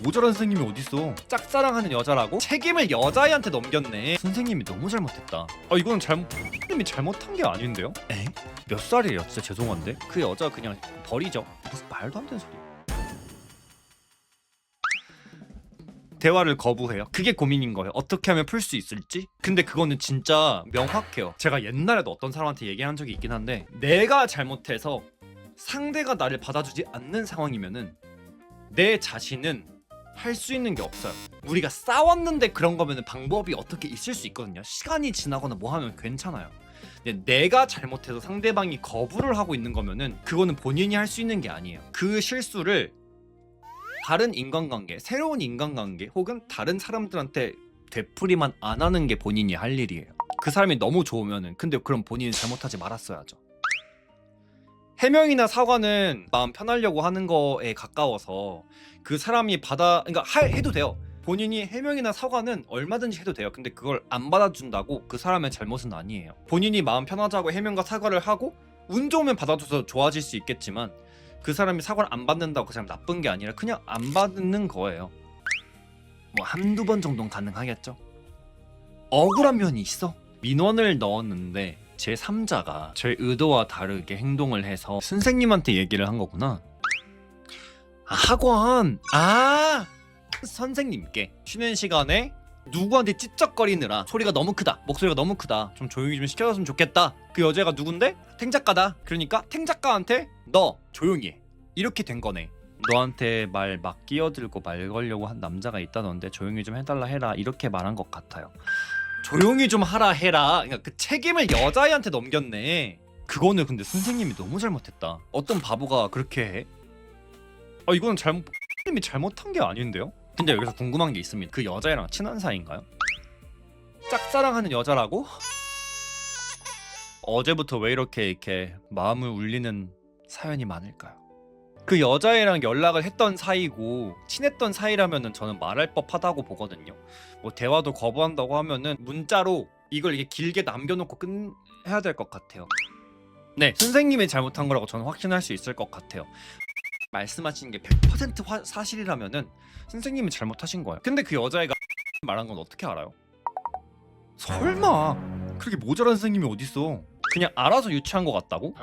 모자란 선생님이 어딨어. 짝사랑하는 여자라고? 책임을 여자애한테 넘겼네. 선생님이 너무 잘못했다. 이거는 선생님이 잘못한 게 아닌데요? 에? 몇 살이에요? 진짜 죄송한데 그 여자 그냥 버리죠. 무슨 말도 안 되는 소리. 대화를 거부해요. 그게 고민인 거예요. 어떻게 하면 풀 수 있을지? 근데 그거는 진짜 명확해요. 제가 옛날에도 어떤 사람한테 얘기한 적이 있긴 한데, 내가 잘못해서 상대가 나를 받아주지 않는 상황이면은 내 자신은 할 수 있는 게 없어요. 우리가 싸웠는데 그런 거면은 방법이 어떻게 있을 수 있거든요. 시간이 지나거나 뭐 하면 괜찮아요. 근데 내가 잘못해서 상대방이 거부를 하고 있는 거면은 그거는 본인이 할 수 있는 게 아니에요. 그 실수를 다른 인간관계, 새로운 인간관계 혹은 다른 사람들한테 되풀이만 안 하는 게 본인이 할 일이에요. 그 사람이 너무 좋으면은, 근데 그럼 본인이 잘못하지 말았어야죠. 해명이나 사과는 마음 편하려고 하는 거에 가까워서 그 사람이 그러니까 해도 돼요. 본인이 해명이나 사과는 얼마든지 해도 돼요. 근데 그걸 안 받아준다고 그 사람의 잘못은 아니에요. 본인이 마음 편하자고 해명과 사과를 하고 운 좋으면 받아줘서 좋아질 수 있겠지만, 그 사람이 사과를 안 받는다고 그 사람 나쁜 게 아니라 그냥 안 받는 거예요. 뭐 한두 번 정도는 가능하겠죠. 억울한 면이 있어. 민원을 넣었는데 제 3자가 제 의도와 다르게 행동을 해서 선생님한테 얘기를 한 거구나. 학원! 선생님께 쉬는 시간에 누구한테 찝쩍거리느라 소리가 너무 크다, 목소리가 너무 크다, 좀 조용히 좀 시켜줬으면 좋겠다. 그 여자가 누군데? 탱작가다. 그러니까 탱작가한테 너 조용히 해, 이렇게 된 거네. 너한테 말 막 끼어들고 말 걸려고 한 남자가 있다던데 조용히 좀 해달라 해라, 이렇게 말한 것 같아요. 조용히 좀 하라 해라, 그러니까 그 책임을 여자애한테 넘겼네. 그거는 근데 선생님이 너무 잘못했다. 어떤 바보가 그렇게 해? 이거는 선생님이 잘못한 게 아닌데요? 근데 여기서 궁금한 게 있습니다. 그 여자애랑 친한 사이인가요? 짝사랑하는 여자라고? 어제부터 왜 이렇게 마음을 울리는 사연이 많을까요? 그 여자애랑 연락을 했던 사이고 친했던 사이라면은 저는 말할 법하다고 보거든요. 뭐 대화도 거부한다고 하면은 문자로 이걸 이게 길게 남겨놓고 끝해야 될 것 같아요. 네, 선생님이 잘못한 거라고 저는 확신할 수 있을 것 같아요. 말씀하신 게 100% 사실이라면은 선생님이 잘못하신 거예요. 근데 그 여자애가 말한 건 어떻게 알아요? 설마 그렇게 모자란 선생님이 어딨어. 그냥 알아서 유치한 것 같다고?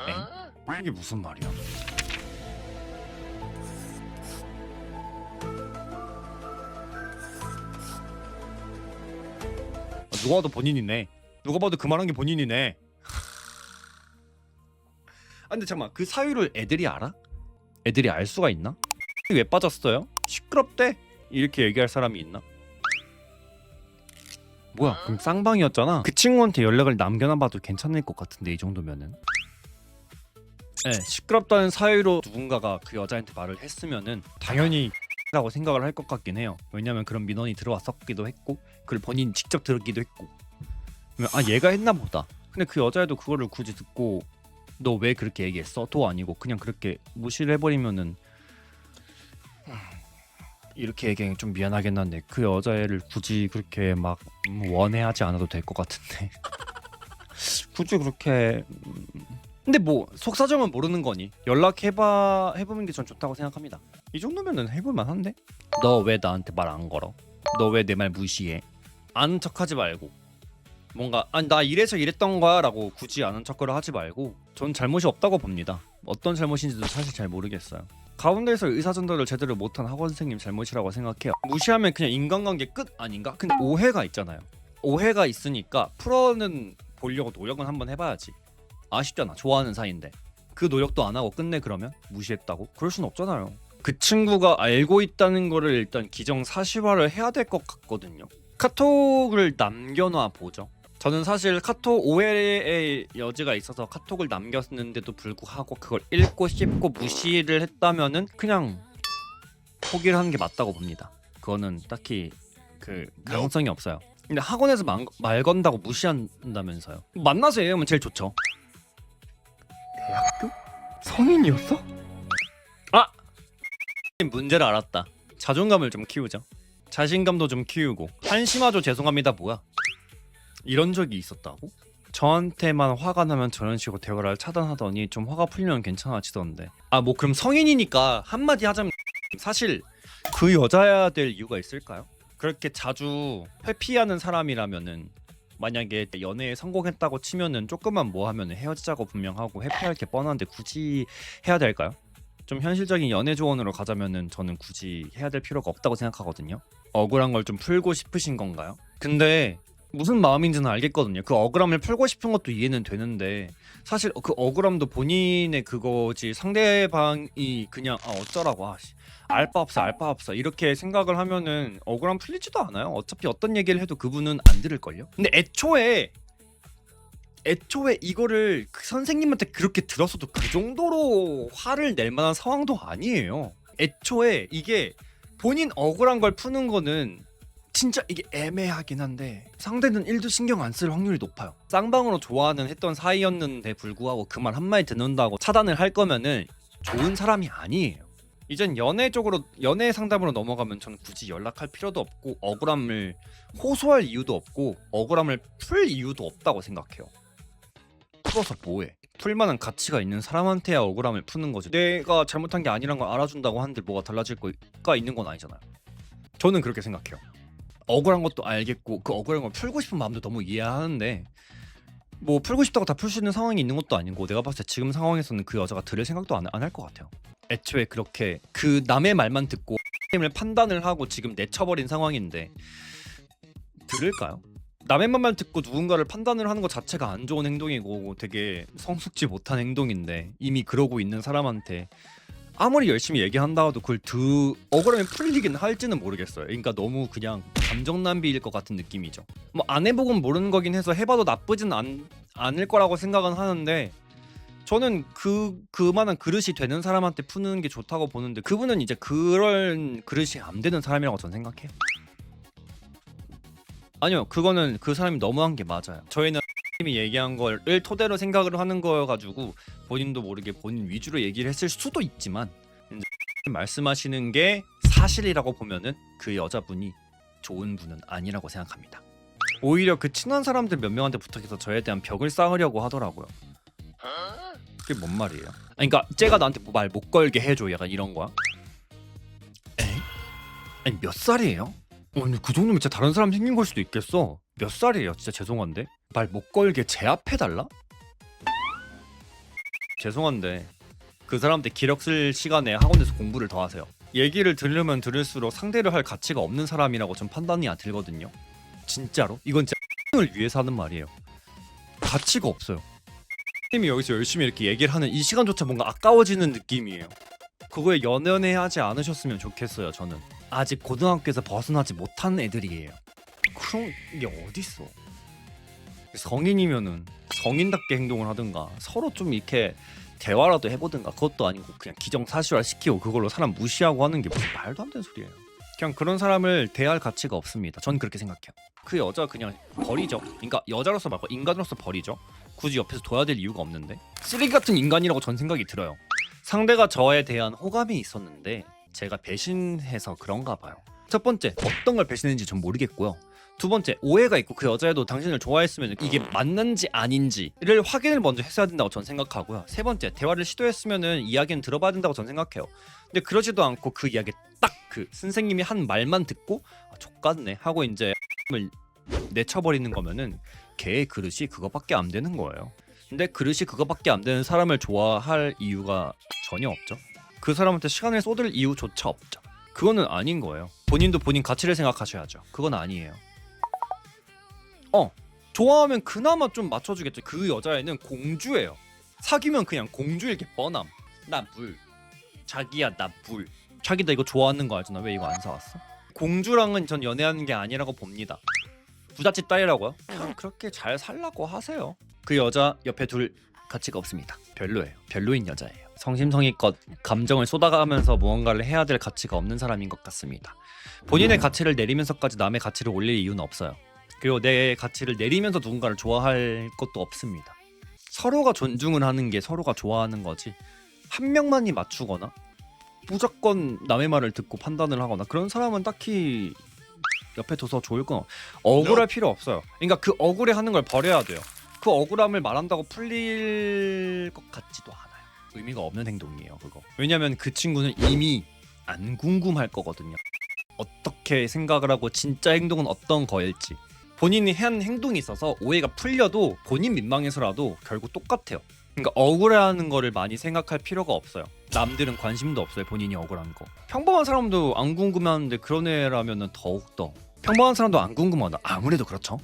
이게 무슨 말이야? 누가 봐도 본인이네. 누가 봐도 그 말한 게 본인이네. 근데 잠깐만, 그 사유를 애들이 알아? 애들이 알 수가 있나? 왜 빠졌어요? 시끄럽대? 이렇게 얘기할 사람이 있나? 뭐야, 그럼 쌍방이었잖아. 그 친구한테 연락을 남겨놔봐도 괜찮을 것 같은데, 이 정도면은. 네, 시끄럽다는 사유로 누군가가 그 여자한테 말을 했으면은 당연히 라고 생각을 할 것 같긴 해요. 왜냐면 그런 민원이 들어왔었기도 했고 그걸 본인이 직접 들었기도 했고, 얘가 했나 보다. 근데 그 여자애도 그거를 굳이 듣고 너 왜 그렇게 얘기했어? 도 아니고 그냥 그렇게 무시를 해버리면은, 이렇게 얘기하기 좀 미안하긴 한데 그 여자애를 굳이 그렇게 막 원해하지 않아도 될 것 같은데 굳이 그렇게 근데 뭐 속사정은 모르는 거니 해보는 게 전 좋다고 생각합니다. 이 정도면은 해볼만 한데? 너 왜 나한테 말 안 걸어? 너 왜 내 말 무시해? 아는 척하지 말고 뭔가 나 이래서 이랬던 거야 라고 굳이 아는 척을 하지 말고, 전 잘못이 없다고 봅니다. 어떤 잘못인지도 사실 잘 모르겠어요. 가운데에서 의사전달을 제대로 못한 학원 선생님 잘못이라고 생각해요. 무시하면 그냥 인간관계 끝 아닌가? 근데 오해가 있잖아요. 오해가 있으니까 풀어는 보려고 노력은 한번 해봐야지. 아쉽잖아, 좋아하는 사이인데. 그 노력도 안 하고 끝내 그러면? 무시했다고? 그럴 순 없잖아요. 그 친구가 알고 있다는 거를 일단 기정사실화를 해야 될 것 같거든요. 카톡을 남겨놔 보죠. 저는 사실 카톡 오해의 여지가 있어서 카톡을 남겼는데도 불구하고 그걸 읽고 씹고 무시를 했다면은 그냥 포기를 하는 게 맞다고 봅니다. 그거는 딱히 그 가능성이 없어요. 근데 학원에서 말 건다고 무시한다면서요. 만나서 얘기하면 제일 좋죠. 대학교? 성인이었어? 문제를 알았다. 자존감을 좀 키우죠. 자신감도 좀 키우고. 한심하죠, 죄송합니다 뭐야. 이런 적이 있었다고? 저한테만 화가 나면 저런 식으로 대화를 차단하더니 좀 화가 풀리면 괜찮아지던데. 뭐 그럼 성인이니까 한마디 하자면, 사실 그 여자야 될 이유가 있을까요? 그렇게 자주 회피하는 사람이라면은 만약에 연애에 성공했다고 치면은 조금만 뭐 하면은 헤어지자고 분명하고 회피할 게 뻔한데 굳이 해야 될까요? 좀 현실적인 연애 조언으로 가자면은 저는 굳이 해야 될 필요가 없다고 생각하거든요. 억울한 걸 좀 풀고 싶으신 건가요? 근데 무슨 마음인지는 알겠거든요. 그 억울함을 풀고 싶은 것도 이해는 되는데 사실 그 억울함도 본인의 그거지 상대방이 그냥 어쩌라고 알바 없어 이렇게 생각을 하면은 억울함 풀리지도 않아요. 어차피 어떤 얘기를 해도 그분은 안 들을걸요. 근데 애초에 이거를 그 선생님한테 그렇게 들었어도 그 정도로 화를 낼 만한 상황도 아니에요. 애초에 이게 본인 억울한 걸 푸는 거는 진짜 이게 애매하긴 한데 상대는 1도 신경 안 쓸 확률이 높아요. 쌍방으로 좋아하는 했던 사이였는데 불구하고 그 말 한마디 듣는다고 차단을 할 거면은 좋은 사람이 아니에요. 이젠 연애 상담으로 넘어가면 저는 굳이 연락할 필요도 없고 억울함을 호소할 이유도 없고 억울함을 풀 이유도 없다고 생각해요. 풀어서 뭐해? 풀만한 가치가 있는 사람한테야 억울함을 푸는 거지. 내가 잘못한 게 아니란 걸 알아준다고 하는데 뭐가 달라질 거가 있는 건 아니잖아요. 저는 그렇게 생각해요. 억울한 것도 알겠고 그 억울한 걸 풀고 싶은 마음도 너무 이해하는데 뭐 풀고 싶다고 다 풀 수 있는 상황이 있는 것도 아니고 내가 봤을 때 지금 상황에서는 그 여자가 들을 생각도 안 할 것 같아요. 애초에 그렇게 그 남의 말만 듣고 을 판단을 하고 지금 내쳐버린 상황인데 들을까요? 남의 말만 듣고 누군가를 판단을 하는 것 자체가 안 좋은 행동이고 되게 성숙지 못한 행동인데 이미 그러고 있는 사람한테 아무리 열심히 얘기한다 해도 그걸 억울하면 풀리긴 할지는 모르겠어요. 그러니까 너무 그냥 감정 낭비일 것 같은 느낌이죠. 뭐 안 해보곤 모르는 거긴 해서 해봐도 나쁘진 않을 거라고 생각은 하는데 저는 그만한 그릇이 되는 사람한테 푸는 게 좋다고 보는데 그분은 이제 그런 그릇이 안 되는 사람이라고 저는 생각해요. 아니요, 그거는 그 사람이 너무한 게 맞아요. 저희는 님이 얘기한 거를 토대로 생각을 하는 거여가지고 본인도 모르게 본인 위주로 얘기를 했을 수도 있지만 말씀하시는 게 사실이라고 보면은 그 여자분이 좋은 분은 아니라고 생각합니다. 오히려 그 친한 사람들 몇 명한테 부탁해서 저에 대한 벽을 쌓으려고 하더라고요. 그게 뭔 말이에요? 그러니까 쟤가 나한테 말 못 걸게 해줘 약간 이런 거야? 에? 아니 몇 살이에요? 근데 그 정도면 진짜 다른 사람 생긴 걸 수도 있겠어. 몇 살이에요? 진짜 죄송한데 말 못 걸게 제압해달라? 죄송한데 그 사람한테 기력 쓸 시간에 학원에서 공부를 더 하세요. 얘기를 들으면 들을수록 상대를 할 가치가 없는 사람이라고 전 판단이 들거든요. 진짜로? 이건 진짜 을 위해서 하는 말이에요. 가치가 없어요. 님이 여기서 열심히 이렇게 얘기를 하는 이 시간조차 뭔가 아까워지는 느낌이에요. 그거에 연연해 하지 않으셨으면 좋겠어요. 저는 아직 고등학교에서 벗어나지 못한 애들이에요. 그런 게 어딨어. 성인이면은 성인답게 행동을 하든가 서로 좀 이렇게 대화라도 해보든가 그것도 아니고 그냥 기정사실화 시키고 그걸로 사람 무시하고 하는 게 무슨 말도 안 되는 소리예요. 그냥 그런 사람을 대할 가치가 없습니다. 전 그렇게 생각해요. 그 여자 그냥 버리죠. 그러니까 여자로서 말고 인간으로서 버리죠. 굳이 옆에서 둬야 될 이유가 없는데 쓰레기 같은 인간이라고 전 생각이 들어요. 상대가 저에 대한 호감이 있었는데 제가 배신해서 그런가 봐요. 첫 번째, 어떤 걸 배신했는지 전 모르겠고요. 두 번째, 오해가 있고 그 여자애도 당신을 좋아했으면 이게 맞는지 아닌지를 확인을 먼저 했어야 된다고 전 생각하고요. 세 번째, 대화를 시도했으면은 이야기는 들어봐야 된다고 전 생각해요. 근데 그러지도 않고 그 이야기 딱 그 선생님이 한 말만 듣고 족같네 하고 이제 을 내쳐버리는 거면은 걔의 그릇이 그거밖에 안 되는 거예요. 근데 그릇이 그거밖에 안 되는 사람을 좋아할 이유가 전혀 없죠. 그 사람한테 시간을 쏟을 이유조차 없죠. 그거는 아닌 거예요. 본인도 본인 가치를 생각하셔야죠. 그건 아니에요. 좋아하면 그나마 좀 맞춰주겠죠. 그 여자애는 공주예요. 사귀면 그냥 공주일 게 뻔함. 나 물. 자기야 나 물. 자기 나 이거 좋아하는 거 알잖아. 왜 이거 안 사왔어? 공주랑은 전 연애하는 게 아니라고 봅니다. 부잣집 딸이라고요? 그냥 그렇게 잘 살라고 하세요. 그 여자 옆에 둘 가치가 없습니다. 별로예요. 별로인 여자예요. 성심성의껏 감정을 쏟아가면서 무언가를 해야 될 가치가 없는 사람인 것 같습니다. 본인의 가치를 내리면서까지 남의 가치를 올릴 이유는 없어요. 그리고 내 가치를 내리면서 누군가를 좋아할 것도 없습니다. 서로가 존중을 하는 게 서로가 좋아하는 거지 한 명만이 맞추거나 무조건 남의 말을 듣고 판단을 하거나 그런 사람은 딱히 옆에 둬서 좋을 건 억울할 필요 없어요. 그러니까 그 억울해하는 걸 버려야 돼요. 그 억울함을 말한다고 풀릴 것 같지도 않아요. 의미가 없는 행동이에요 그거. 왜냐면 그 친구는 이미 안 궁금할 거거든요. 어떻게 생각을 하고 진짜 행동은 어떤 거일지. 본인이 한 행동이 있어서 오해가 풀려도 본인 민망해서라도 결국 똑같아요. 그러니까 억울해하는 거를 많이 생각할 필요가 없어요. 남들은 관심도 없어요. 본인이 억울한 거. 평범한 사람도 안 궁금해하는데 그런 애라면은 더욱더. 평범한 사람도 안 궁금하다. 아무래도 그렇죠.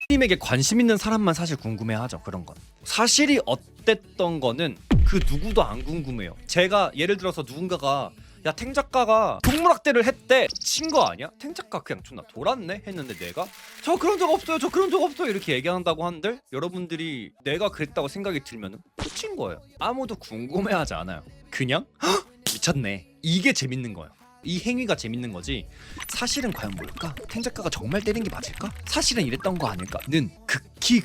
님에게 관심 있는 사람만 사실 궁금해하죠. 그런 건. 사실이 어땠던 거는 그 누구도 안 궁금해요. 제가 예를 들어서 누군가가 야 탱 작가가 동물학대를 했대 친 거 아니야? 탱 작가 그냥 존나 돌았네 했는데 내가 저 그런 적 없어요 저 그런 적 없어요 이렇게 얘기한다고 한들 여러분들이 내가 그랬다고 생각이 들면은 친 거예요. 아무도 궁금해하지 않아요. 그냥 헉! 미쳤네 이게 재밌는 거예요. 이 행위가 재밌는 거지 사실은 과연 뭘까? 탱 작가가 정말 때린 게 맞을까? 사실은 이랬던 거 아닐까?는 극히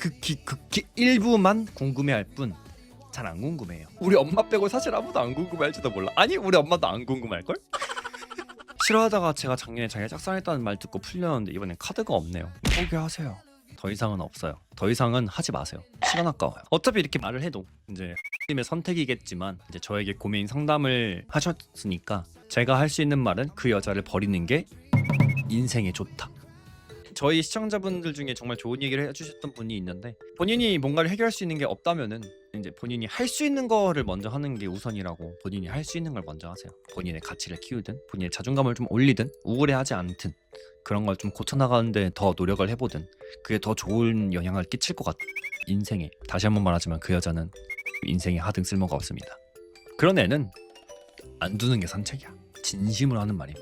일부만 궁금해할 뿐 잘 안 궁금해요. 우리 엄마 빼고 사실 아무도 안 궁금해할지도 몰라. 아니 우리 엄마도 안 궁금할걸? 싫어하다가 제가 작년에 자기가 짝사랑했다는 말 듣고 풀렸는데 이번엔 카드가 없네요. 포기하세요. 더 이상은 없어요. 더 이상은 하지 마세요. 시간 아까워요. 어차피 이렇게 말을 해도 이제 님의 선택이겠지만 이제 저에게 고민 상담을 하셨으니까 제가 할 수 있는 말은 그 여자를 버리는 게 인생에 좋다. 저희 시청자분들 중에 정말 좋은 얘기를 해주셨던 분이 있는데 본인이 뭔가를 해결할 수 있는 게 없다면은 이제 본인이 할 수 있는 거를 먼저 하는 게 우선이라고. 본인이 할 수 있는 걸 먼저 하세요. 본인의 가치를 키우든 본인의 자존감을 좀 올리든 우울해하지 않든 그런 걸 좀 고쳐나가는데 더 노력을 해보든 그게 더 좋은 영향을 끼칠 것 같아. 인생에 다시 한번 말하지만 그 여자는 인생에 하등 쓸모가 없습니다. 그런 애는 안 두는 게 선책이야. 진심으로 하는 말임.